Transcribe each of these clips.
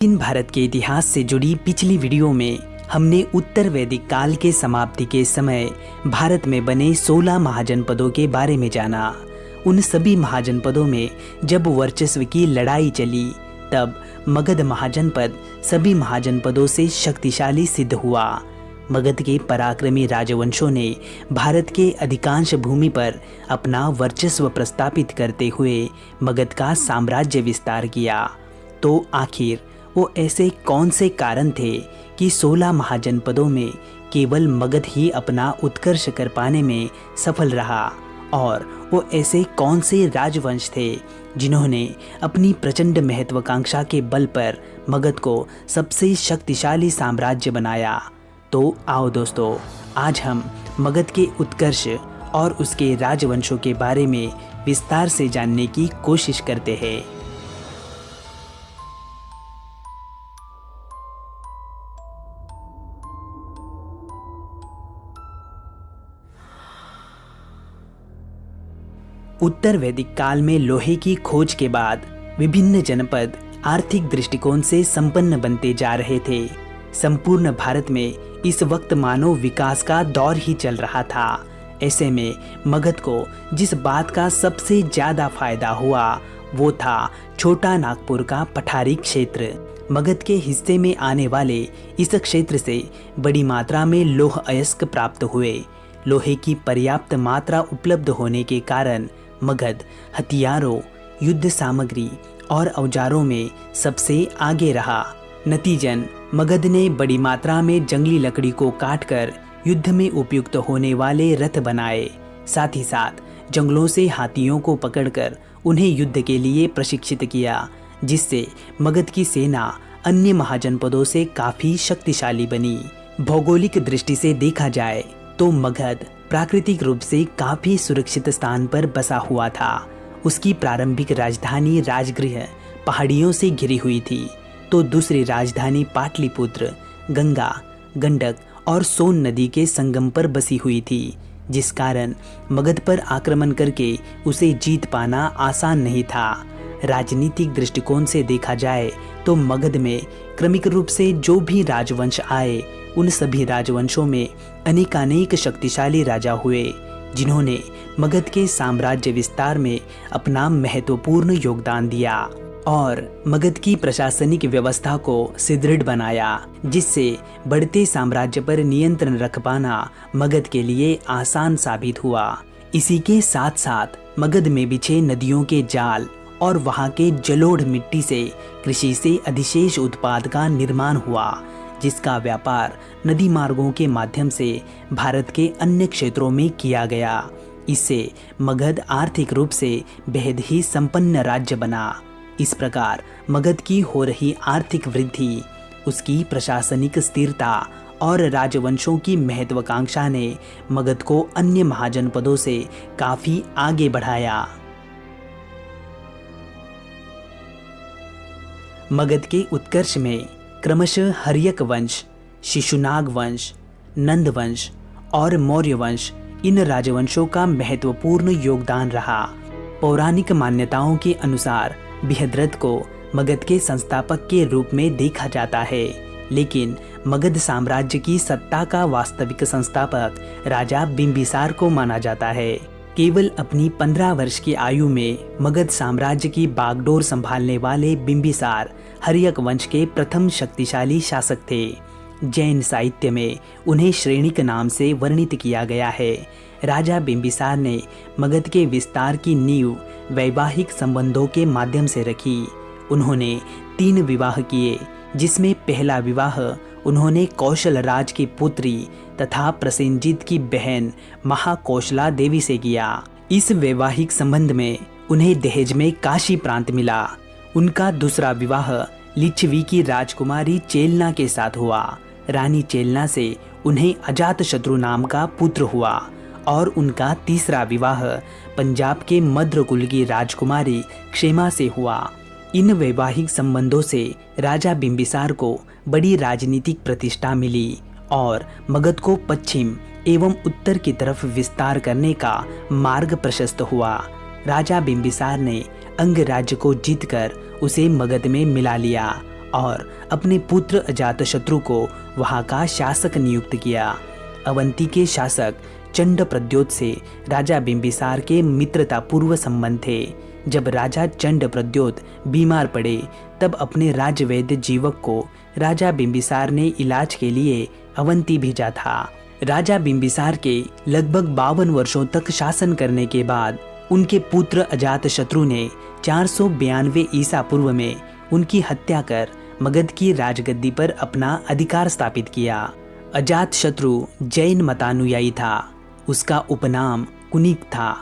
इन भारत के इतिहास से जुड़ी पिछली वीडियो में हमने उत्तर वैदिक काल के समाप्ति के समय भारत में बने 16 महाजनपदों के बारे में जाना। उन सभी महाजनपदों में जब वर्चस्व की लड़ाई चली तब मगध महाजनपद सभी महाजनपदों से शक्तिशाली सिद्ध हुआ। मगध के पराक्रमी राजवंशों ने भारत के अधिकांश भूमि पर अपना वर्चस्व प्रस्थापित करते हुए मगध का साम्राज्य विस्तार किया। तो आखिर वो ऐसे कौन से कारण थे कि 16 महाजनपदों में केवल मगध ही अपना उत्कर्ष कर पाने में सफल रहा, और वो ऐसे कौन से राजवंश थे जिन्होंने अपनी प्रचंड महत्वाकांक्षा के बल पर मगध को सबसे शक्तिशाली साम्राज्य बनाया। तो आओ दोस्तों, आज हम मगध के उत्कर्ष और उसके राजवंशों के बारे में विस्तार से जानने की कोशिश करते हैं। उत्तर वैदिक काल में लोहे की खोज के बाद विभिन्न जनपद आर्थिक दृष्टिकोण से संपन्न बनते जा रहे थे। संपूर्ण भारत में इस वक्त मानव विकास का दौर ही चल रहा था। ऐसे में मगध को जिस बात का सबसे ज्यादा फायदा हुआ वो था छोटा नागपुर का पठारी क्षेत्र। मगध के हिस्से में आने वाले इस क्षेत्र से बड़ी मात्रा में लौह अयस्क प्राप्त हुए। लोहे की पर्याप्त मात्रा उपलब्ध होने के कारण मगध हथियारों, युद्ध सामग्री और औजारों में सबसे आगे रहा। नतीजन मगध ने बड़ी मात्रा में जंगली लकड़ी को काटकर युद्ध में उपयुक्त होने वाले रथ बनाए। साथ ही साथ जंगलों से हाथियों को पकड़कर उन्हें युद्ध के लिए प्रशिक्षित किया, जिससे मगध की सेना अन्य महाजनपदों से काफी शक्तिशाली बनी। भौगोलिक दृष्टि से देखा जाए तो मगध प्राकृतिक रूप से काफी सुरक्षित स्थान पर बसा हुआ था। उसकी प्रारंभिक राजधानी राजगृह पहाड़ियों से घिरी हुई थी, तो दूसरी राजधानी पाटलिपुत्र गंगा, गंडक और सोन नदी के संगम पर बसी हुई थी, जिस कारण मगध पर आक्रमण करके उसे जीत पाना आसान नहीं था। राजनीतिक दृष्टिकोण से देखा जाए तो मगध में क्रमिक रूप से जो भी राजवंश आए उन सभी राजवंशों में अनेकानेक शक्तिशाली राजा हुए, जिन्होंने मगध के साम्राज्य विस्तार में अपना महत्वपूर्ण योगदान दिया और मगध की प्रशासनिक व्यवस्था को सुदृढ़ बनाया, जिससे बढ़ते साम्राज्य पर नियंत्रण रख पाना मगध के लिए आसान साबित हुआ। इसी के साथ साथ मगध में बिछे नदियों के जाल और वहां के जलोढ़ मिट्टी से कृषि से अधिशेष उत्पाद का निर्माण हुआ, जिसका व्यापार नदी मार्गों के माध्यम से भारत के अन्य क्षेत्रों में किया गया। इससे मगध आर्थिक रूप से बेहद ही संपन्न राज्य बना। इस प्रकार मगध की हो रही आर्थिक वृद्धि, उसकी प्रशासनिक स्थिरता और राजवंशों की महत्वाकांक्षा ने मगध को अन्य महाजनपदों से काफी आगे बढ़ाया। मगध के उत्कर्ष में क्रमशः हर्यक वंश, शिशुनाग वंश, नंद वंश और मौर्य वंश इन राजवंशों का महत्वपूर्ण योगदान रहा। पौराणिक मान्यताओं के अनुसार बृहद्रथ को मगध के संस्थापक के रूप में देखा जाता है, लेकिन मगध साम्राज्य की सत्ता का वास्तविक संस्थापक राजा बिंबिसार को माना जाता है। केवल अपनी 15 वर्ष की आयु में मगध साम्राज्य की बागडोर संभालने वाले बिंबिसार हर्यक वंश के प्रथम शक्तिशाली शासक थे। जैन साहित्य में उन्हें श्रेणिक नाम से वर्णित किया गया है। राजा बिंबिसार ने मगध के विस्तार की नींव वैवाहिक संबंधों के माध्यम से रखी। उन्होंने 3 विवाह किए, जिसमें पहला विवाह उन्होंने कौशल राज की पुत्री तथा प्रसेनजित की बहन महाकौशला देवी से किया। इस वैवाहिक संबंध में उन्हें दहेज में काशी प्रांत मिला। उनका दूसरा विवाह लिच्छवी की राजकुमारी चेलना के साथ हुआ। रानी चेलना से उन्हें अजातशत्रु नाम का पुत्र हुआ और उनका तीसरा विवाह पंजाब के मद्र कुल की राजकुमारी क्षेमा से हुआ। इन वैवाहिक संबंधों से राजा बिंबिसार को बड़ी राजनीतिक प्रतिष्ठा मिली और मगध को पश्चिम एवं उत्तर की तरफ विस्तार करने का मार्ग प्रशस्त हुआ। राजा बिंबिसार ने अंग राज्य को जीतकर उसे मगध में मिला लिया और अपने पुत्र अजातशत्रु को वहां का शासक नियुक्त किया। अवंती के शासक चंड प्रद्योत से राजा बिंबिसार के मित्रतापूर्व संबंध थे। जब राजा चंड प्रद्योत बीमार पड़े तब अपने राजवैद्य जीवक को राजा बिंबिसार ने इलाज के लिए अवंती भेजा था। राजा बिंबिसार के लगभग 52 वर्षों तक शासन करने के बाद उनके पुत्र अजातशत्रु ने 492 ईसा पूर्व में उनकी हत्या कर मगध की राजगद्दी पर अपना अधिकार स्थापित किया। अजातशत्रु जैन मतानुयायी था। उसका उपनाम कुनिक था।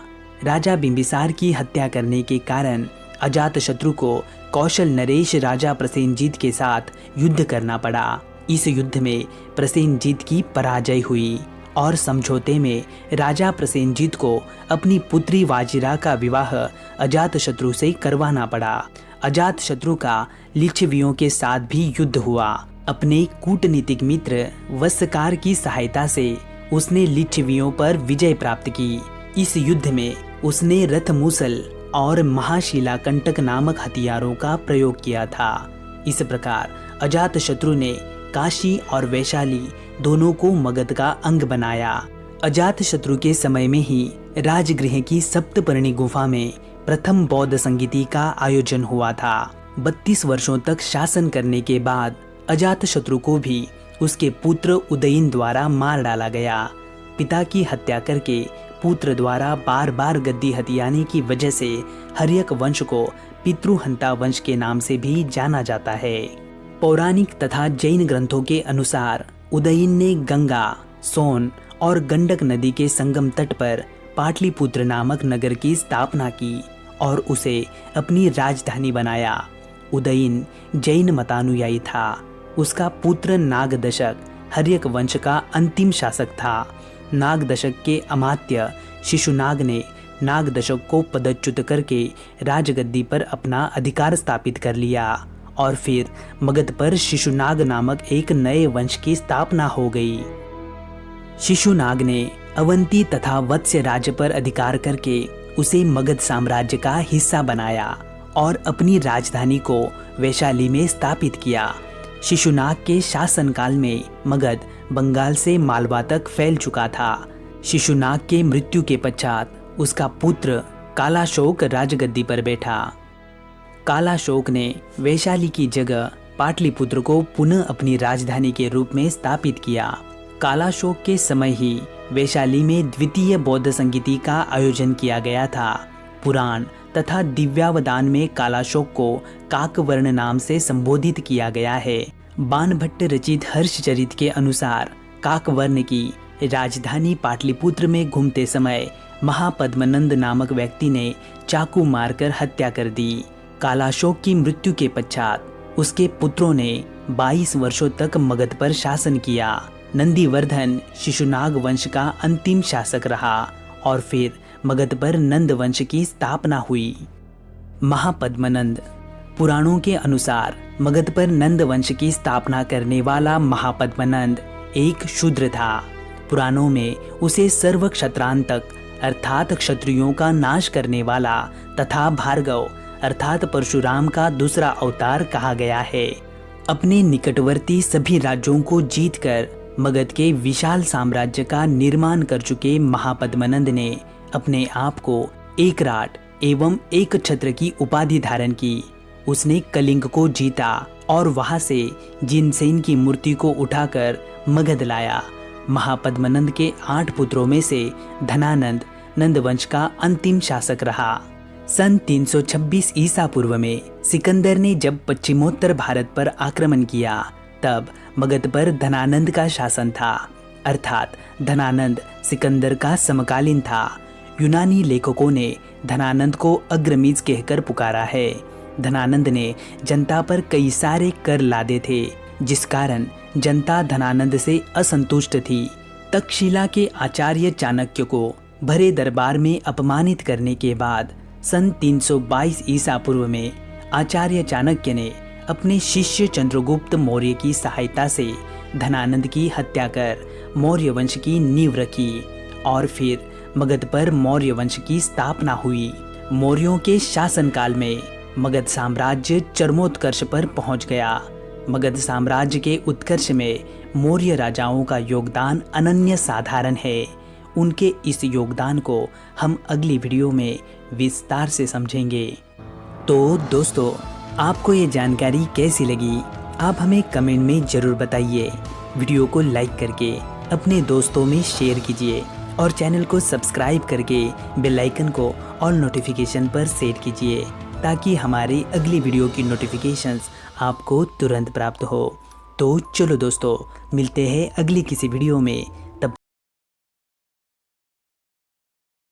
राजा बिंबिसार की हत्या करने के कारण अजातशत्रु को कौशल नरेश राजा प्रसेनजीत के साथ युद्ध करना पड़ा। इस युद्ध में प्रसेनजीत की पराजय हुई और समझौते में राजा प्रसेनजीत को अपनी पुत्री वाजिरा का विवाह अजातशत्रु से करवाना पड़ा। अजातशत्रु का लिच्छवियों के साथ भी युद्ध हुआ। अपने कूटनीतिक मित्र वस्सकार की सहायता से उसने लिच्छवियों पर विजय प्राप्त की। इस युद्ध में उसने रथमूसल और महाशिलाकंटक नामक हथियारों का प्रयोग किया था। इस प्रकार अजातशत्रु ने काशी और वैशाली दोनों को मगध का अंग बनाया। अजातशत्रु के समय में ही राजगृह की सप्तपर्णी गुफा में प्रथम बौद्ध संगीति का आयोजन हुआ था। 32 वर्षों तक शासन करने के बाद अजातशत्रु को भी उसके पुत्र उदयन द्वारा मार डाला गया। पिता की हत्या करके पुत्र द्वारा बार बार गद्दी हथियाने की वजह से हर्यक वंश को पितृहंता वंश के नाम से भी जाना जाता है। पौराणिक तथा जैन ग्रंथों के अनुसार उदयन ने गंगा, सोन और गंडक नदी के संगम तट पर पाटलिपुत्र नामक नगर की स्थापना की और उसे अपनी राजधानी बनाया। उदयन जैन मतानुयायी था। उसका पुत्र नागदशक हर्यक वंश का अंतिम शासक था। नागदशक के अमात्य शिशुनाग ने नागदशक को पदच्युत करके राजगद्दी पर अपना अधिकार स्थापित कर लिया और फिर मगध पर शिशुनाग नामक एक नए वंश की स्थापना हो गई। शिशुनाग ने अवंती तथा वत्स्य राज्य पर अधिकार करके उसे मगध साम्राज्य का हिस्सा बनाया और अपनी राजधानी को वैशाली में स्थापित किया। शिशुनाग के शासनकाल में मगध बंगाल से मालवा तक फैल चुका था। शिशुनाग के मृत्यु के पश्चात उसका पुत्र कालाशोक राजगद्दी पर बैठा। कालाशोक ने वैशाली की जगह पाटलिपुत्र को पुनः अपनी राजधानी के रूप में स्थापित किया। कालाशोक के समय ही वैशाली में द्वितीय बौद्ध संगीति का आयोजन किया गया था। पुराण तथा दिव्यावदान में कालाशोक को काकवर्ण नाम से संबोधित किया गया है। बाणभट्ट रचित हर्षचरित के अनुसार काकवर्ण की राजधानी पाटलिपुत्र में घूमते समय महापद्मनंद नामक व्यक्ति ने चाकू मारकर हत्या कर दी। कालाशोक की मृत्यु के पश्चात उसके पुत्रों ने 22 वर्षों तक मगध पर शासन किया। नंदीवर्धन शिशुनाग वंश का अंतिम शासक रहा और फिर मगध पर नंद वंश की स्थापना हुई। महापद्मनंद पुराणों के अनुसार मगध पर नंद वंश की स्थापना करने वाला महापद्मनंद एक शूद्र था। पुराणों में उसे सर्व क्षत्रांतक अर्थात क्षत्रियों का नाश करने वाला तथा भार्गव अर्थात परशुराम का दूसरा अवतार कहा गया है। अपने निकटवर्ती सभी राज्यों को जीतकर मगध के विशाल साम्राज्य का निर्माण कर चुके महापद्मनंद ने अपने आप को एकराट एवं एक छत्र की उपाधि धारण की। उसने कलिंग को जीता और वहां से जिनसेन की मूर्ति को उठाकर मगध लाया। महापद्मनंद के 8 पुत्रों में से धनानंद नंदवंश का अंतिम शासक रहा। सन 326 ईसा पूर्व में सिकंदर ने जब पश्चिमोत्तर भारत पर आक्रमण किया तब मगध पर धनानंद का शासन था, अर्थात धनानंद सिकंदर का समकालीन था। यूनानी लेखकों ने धनानंद को अग्रमीज कहकर पुकारा है। धनानंद ने जनता पर कई सारे कर लादे थे, जिस कारण जनता धनानंद से असंतुष्ट थी। तक्षशिला के आचार्य चाणक्य को भरे दरबार में अपमानित करने के बाद सन 322 ईसा पूर्व में आचार्य चाणक्य ने अपने शिष्य चंद्रगुप्त मौर्य की सहायता से धनानंद की हत्या कर मौर्य वंश की नींव रखी और फिर मगध पर मौर्य वंश की स्थापना हुई। मौर्यों के शासनकाल में मगध साम्राज्य चरमोत्कर्ष पर पहुंच गया। मगध साम्राज्य के उत्कर्ष में मौर्य राजाओं का योगदान अनन्य साधारण है। उनके इस योगदान को हम अगली वीडियो में विस्तार से समझेंगे। तो दोस्तों, आपको ये जानकारी कैसी लगी, आप हमें कमेंट में ज़रूर बताइए। वीडियो को लाइक करके अपने दोस्तों में शेयर कीजिए और चैनल को सब्सक्राइब करके बेल आइकन को ऑल नोटिफिकेशन पर सेट कीजिए ताकि हमारी अगली वीडियो की नोटिफिकेशंस आपको तुरंत प्राप्त हो। तो चलो दोस्तों, मिलते हैं अगली किसी वीडियो में।